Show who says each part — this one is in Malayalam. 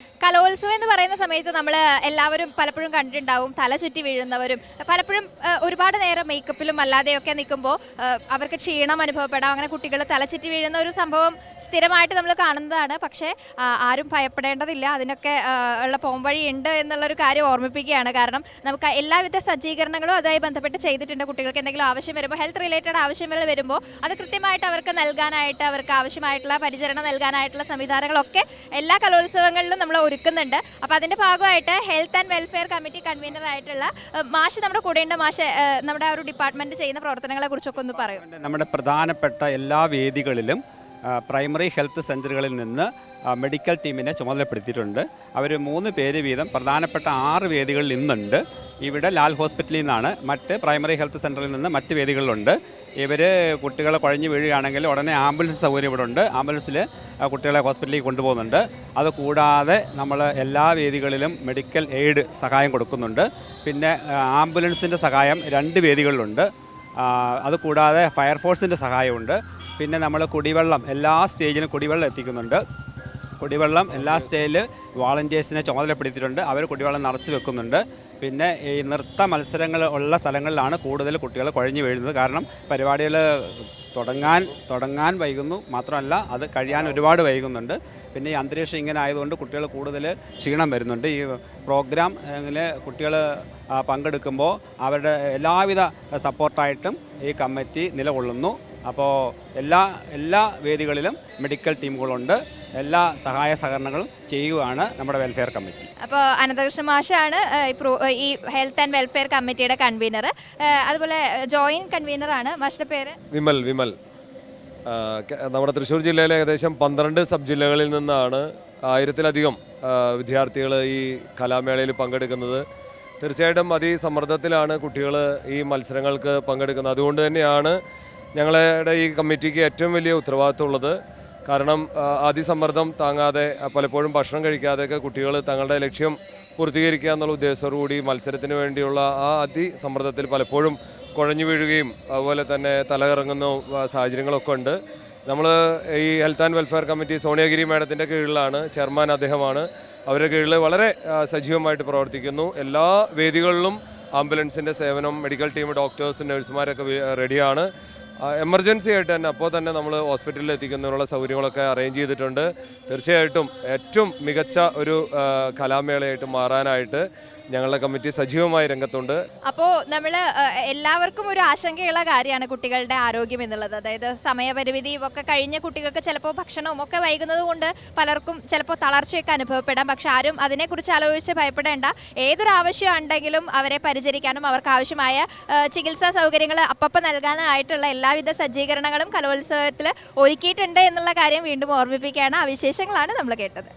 Speaker 1: കലോത്സവം എന്ന് പറയുന്ന സമയത്ത് നമ്മൾ എല്ലാവരും പലപ്പോഴും കണ്ടിട്ടുണ്ടാവും തല ചുറ്റി വീഴുന്നവരും പലപ്പോഴും ഒരുപാട് നേരം മേക്കപ്പിലും അല്ലാതെയൊക്കെ നിൽക്കുമ്പോൾ അവർക്ക് ക്ഷീണം അനുഭവപ്പെടാം. അങ്ങനെ കുട്ടികൾ തല ചുറ്റി വീഴുന്ന ഒരു സംഭവം സ്ഥിരമായിട്ട് നമ്മൾ കാണുന്നതാണ്. പക്ഷേ ആരും ഭയപ്പെടേണ്ടതില്ല, അതിനൊക്കെ ഉള്ള പോംവഴി ഉണ്ട് എന്നുള്ളൊരു കാര്യം ഓർമ്മിപ്പിക്കുകയാണ്. കാരണം നമുക്ക് എല്ലാവിധ സജ്ജീകരണങ്ങളും അതുമായി ബന്ധപ്പെട്ട് ചെയ്തിട്ടുണ്ട്. കുട്ടികൾക്ക് എന്തെങ്കിലും ആവശ്യം വരുമ്പോൾ, ഹെൽത്ത് റിലേറ്റഡ് ആവശ്യങ്ങൾ വരുമ്പോൾ അത് കൃത്യമായിട്ട് അവർക്ക് നൽകാനായിട്ട്, അവർക്ക് ആവശ്യമായിട്ടുള്ള പരിചരണം നൽകാനായിട്ടുള്ള സംവിധാനങ്ങളൊക്കെ എല്ലാ കലോത്സവങ്ങളിലും നമ്മൾ ഒരുക്കുന്നുണ്ട്. അപ്പോൾ അതിൻ്റെ ഭാഗമായിട്ട് health and welfare committee convener ആയിട്ടുള്ള മാഷ് നമ്മുടെ കൂടെയുണ്ട്. മാഷ് നമ്മുടെ ആ ഒരു ഡിപ്പാർട്ട്മെൻറ്റ് ചെയ്യുന്ന പ്രവർത്തനങ്ങളെ കുറിച്ചൊക്കെ ഒന്ന് പറയും.
Speaker 2: നമ്മുടെ പ്രധാനപ്പെട്ട എല്ലാ വേദികളിലും പ്രൈമറി ഹെൽത്ത് സെൻ്ററുകളിൽ നിന്ന് മെഡിക്കൽ ടീമിനെ ചുമതലപ്പെടുത്തിയിട്ടുണ്ട്. അവർ 3 പേര് വീതം പ്രധാനപ്പെട്ട 6 വേദികളിൽ ഇന്നുണ്ട്. ഇവിടെ ലാൽ ഹോസ്പിറ്റലിൽ നിന്നാണ്, മറ്റ് പ്രൈമറി ഹെൽത്ത് സെൻ്ററിൽ നിന്ന് മറ്റ് വേദികളിലുണ്ട്. ഇവർ കുട്ടികളെ കുഴഞ്ഞു വീഴുകയാണെങ്കിൽ ഉടനെ ആംബുലൻസ് സൗകര്യം ഇവിടെ ഉണ്ട്. ആംബുലൻസിൽ കുട്ടികളെ ഹോസ്പിറ്റലിലേക്ക് കൊണ്ടുപോകുന്നുണ്ട്. അതുകൂടാതെ നമ്മൾ എല്ലാ വേദികളിലും മെഡിക്കൽ എയ്ഡ് സഹായം കൊടുക്കുന്നുണ്ട്. പിന്നെ ആംബുലൻസിൻ്റെ സഹായം 2 വേദികളിലുണ്ട്. അതുകൂടാതെ ഫയർഫോഴ്സിൻ്റെ സഹായമുണ്ട്. പിന്നെ നമ്മൾ കുടിവെള്ളം എല്ലാ സ്റ്റേജിലും കുടിവെള്ളം എത്തിക്കുന്നുണ്ട്. കുടിവെള്ളം എല്ലാ സ്റ്റേജിൽ വോളണ്ടിയേഴ്സിനെ ചുമതലപ്പെടുത്തിയിട്ടുണ്ട്. അവർ കുടിവെള്ളം നിറച്ച് വെക്കുന്നുണ്ട്. പിന്നെ ഈ നൃത്ത മത്സരങ്ങൾ ഉള്ള സ്ഥലങ്ങളിലാണ് കൂടുതൽ കുട്ടികൾ കുഴഞ്ഞു വീഴുന്നത്. കാരണം പരിപാടികൾ തുടങ്ങാൻ വൈകുന്നു, മാത്രമല്ല അത് കഴിയാൻ ഒരുപാട് വൈകുന്നുണ്ട്. പിന്നെ ഈ അന്തരീക്ഷം ഇങ്ങനെ ആയതുകൊണ്ട് കുട്ടികൾ കൂടുതൽ ക്ഷീണം വരുന്നുണ്ട്. ഈ പ്രോഗ്രാം കുട്ടികൾ പങ്കെടുക്കുമ്പോൾ അവരുടെ എല്ലാവിധ സപ്പോർട്ടായിട്ടും ഈ കമ്മിറ്റി നിലകൊള്ളുന്നു. അപ്പോൾ എല്ലാ വേദികളിലും മെഡിക്കൽ ടീമുകളുണ്ട്. എല്ലാ സഹായ സഹകരണങ്ങളും ചെയ്യുകയാണ് നമ്മുടെ വെൽഫെയർ കമ്മിറ്റി.
Speaker 1: അപ്പോൾ അനന്തകൃഷ്ണ മാഷാണ് ഈ ഹെൽത്ത് ആൻഡ് വെൽഫെയർ കമ്മിറ്റിയുടെ കൺവീനർ. അതുപോലെ ജോയിൻറ്റ് കൺവീനറാണ്. മാഷിൻ്റെ പേര്
Speaker 3: വിമൽ. നമ്മുടെ തൃശ്ശൂർ ജില്ലയിലെ ഏകദേശം 12 സബ് ജില്ലകളിൽ നിന്നാണ് 1000-ലധികം വിദ്യാർത്ഥികൾ ഈ കലാമേളയിൽ പങ്കെടുക്കുന്നത്. തീർച്ചയായിട്ടും അതിസമ്മർദ്ദത്തിലാണ് കുട്ടികൾ ഈ മത്സരങ്ങൾക്ക് പങ്കെടുക്കുന്നത്. അതുകൊണ്ട് തന്നെയാണ് ഞങ്ങളുടെ ഈ കമ്മിറ്റിക്ക് ഏറ്റവും വലിയ ഉത്തരവാദിത്തമുള്ളത്. കാരണം അതിസമ്മർദ്ദം താങ്ങാതെ പലപ്പോഴും ഭക്ഷണം കഴിക്കാതെയൊക്കെ കുട്ടികൾ തങ്ങളുടെ ലക്ഷ്യം പൂർത്തീകരിക്കുക എന്നുള്ള ഉദ്ദേശത്തോടുകൂടി മത്സരത്തിന് വേണ്ടിയുള്ള ആ അതിസമ്മർദ്ദത്തിൽ പലപ്പോഴും കുഴഞ്ഞു വീഴുകയും അതുപോലെ തന്നെ തലകറങ്ങുന്ന സാഹചര്യങ്ങളൊക്കെ ഉണ്ട്. നമ്മൾ ഈ health and welfare committee Soniyagiri മാഡത്തിൻ്റെ കീഴിലാണ്, ചെയർമാൻ അദ്ദേഹമാണ്. അവരുടെ കീഴിൽ വളരെ സജീവമായിട്ട് പ്രവർത്തിക്കുന്നു. എല്ലാ വേദികളിലും ആംബുലൻസിൻ്റെ സേവനം, മെഡിക്കൽ ടീം, ഡോക്ടേഴ്സ്, നഴ്സുമാരൊക്കെ റെഡിയാണ്. എമർജൻസി ആയിട്ട് തന്നെ അപ്പോൾ തന്നെ നമ്മൾ ഹോസ്പിറ്റലിൽ എത്തിക്കുന്നതിനുള്ള സൗകര്യങ്ങളൊക്കെ അറേഞ്ച് ചെയ്തിട്ടുണ്ട്. തീർച്ചയായിട്ടും ഏറ്റവും മികച്ച ഒരു കലാമേളയായിട്ട് മാറാനായിട്ട് ഞങ്ങളുടെ കമ്മിറ്റി സജീവമായി രംഗത്തുണ്ട്.
Speaker 1: അപ്പോൾ നമ്മൾ എല്ലാവർക്കും ഒരു ആശങ്കയുള്ള കാര്യമാണ് കുട്ടികളുടെ ആരോഗ്യം എന്നുള്ളത്. അതായത് സമയപരിമിതി ഒക്കെ കഴിഞ്ഞ കുട്ടികൾക്ക് ചിലപ്പോൾ ഭക്ഷണവും ഒക്കെ വൈകുന്നത് കൊണ്ട് പലർക്കും ചിലപ്പോൾ തളർച്ചയൊക്കെ അനുഭവപ്പെടാം. പക്ഷെ ആരും അതിനെക്കുറിച്ച് ആലോചിച്ച് ഭയപ്പെടേണ്ട. ഏതൊരു ആവശ്യം ഉണ്ടെങ്കിലും അവരെ പരിചരിക്കാനും അവർക്ക് ആവശ്യമായ ചികിത്സാ സൗകര്യങ്ങൾ അപ്പം നൽകാനായിട്ടുള്ള എല്ലാവിധ സജ്ജീകരണങ്ങളും കലോത്സവത്തിൽ ഒരുക്കിയിട്ടുണ്ട് എന്നുള്ള കാര്യം വീണ്ടും ഓർമ്മിപ്പിക്കുകയാണ്. ആ വിശേഷങ്ങളാണ് നമ്മൾ കേട്ടത്.